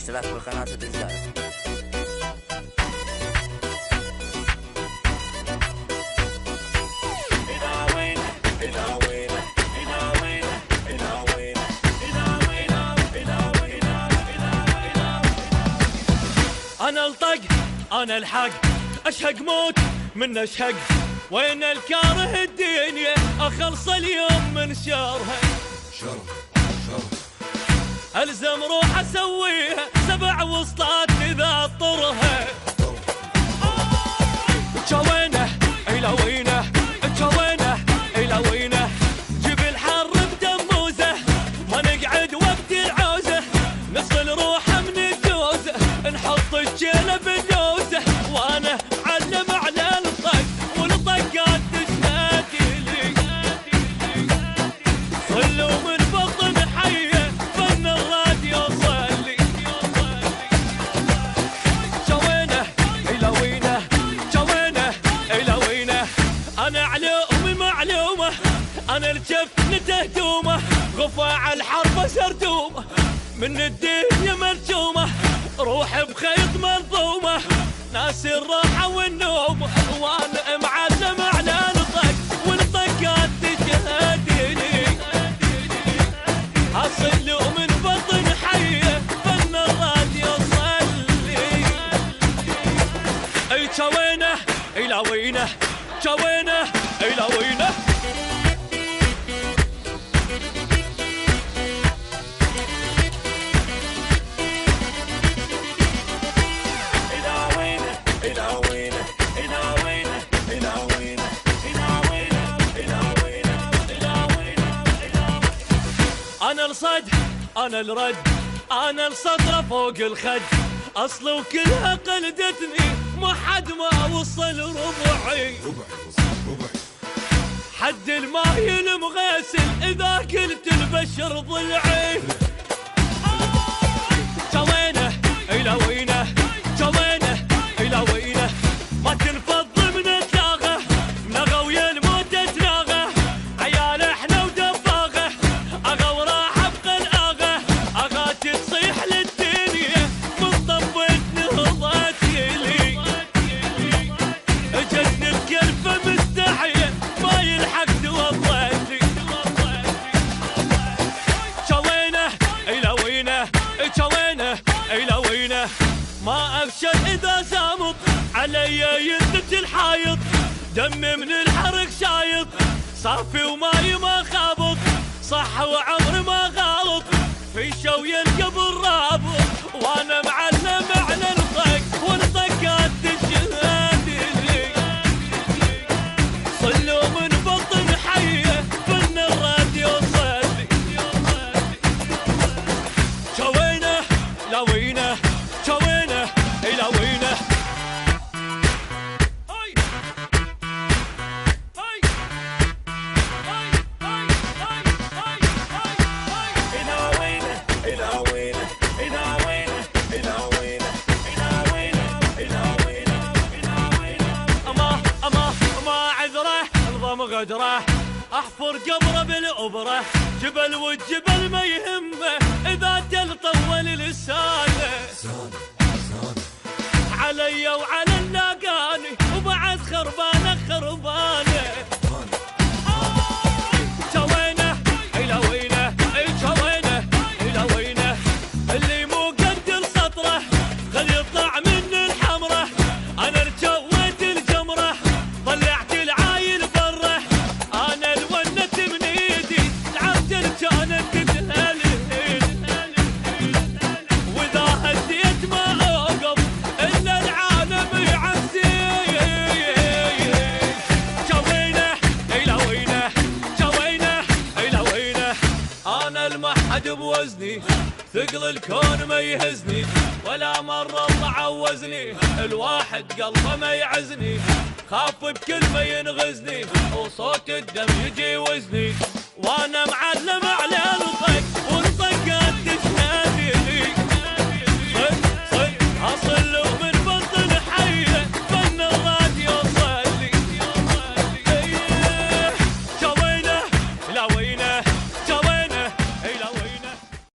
اشتراك بالقناة وتنزل. أنا الطق أنا الحق أشهق موت من أشهق، وين الكاره الدنيا أخلص اليوم من شرها. ألزم روح أسويها 7 وسطات إذا أطرها. جوينه إلى وينه جوينه إلى وينه، جيب الحر بدموزه ما نقعد وقت العوزه، نصل روحه من الجوزه نحط الجيله بالنوزه، وانا علم على الطق والطقات تشهد لي، صلوا من بطن حيه فن الراديو صلي. جوينه الى وينه جوينه الى وينه، انا علومي معلومه انا الجفن تهدومه، غفاع الحرب سردومه من الدنيا مرجومه، روح بخيط منظومه ناس الراحه والنوم، وانا معلم على الطق والطقات تشهد لي، اصل من بطن حيه فن الراديو صلي. اي جوينه الى وينه جوينه الى وينه. أنا الصد أنا الرد أنا السطرة فوق الخد، أصل وكلها قلدتني ما حد ما وصل ربعي، حد الماي المغسل إذا قلت البشر ضلعي. جوينه إلى وينه جوينه إلى وينه، ما تنفض من تلاغه منغه ويا الموت تناغه، عيال احنا ودفاغه اغا وراح ابقى الاغه، اغاتي تصيح للدنيا من طبت نهضتي لي، جن الكلفه مستحيه ما يلحق توضتي. جوينه الى وينه جوينه الى وينه، ما افشل اذا سامط علي ينتج الحايط، دمي من الحرق شايط صافي وماي ما خابط، صح وعمري ما غلط في شوي القبر رابط، وانا معلم على الطق والطقات تشهد لي، صلوا من بطن حيه فن الراديو صلي. جوينه لوينه جوينه الى وينه. غدره احفر قبره بالابره، جبل والجبل ما يهمه اذا جل طول لسانه، علي وعلى اللاقاني وبعد خربانه خربانه. جوينه الى وينه جوينه الى وينه، اللي مو قد السطره خل يطلع من الحمره، انا رجويت الجمره طلعت العايل بره، انا الونت من ايدي العبد كانت تتهلل، واذا هديت ما اوقف الا العالم يعزي. جوينه الى وينه جوينه الى وينه، انا المحد بوزني ثقل الكون ما يهزني، ولا مرة الله عوزني الواحد قلبه ما يعزني، خاف بكلمة ينغزني وصوت الدم يجي وزني، وانا معلم على الطق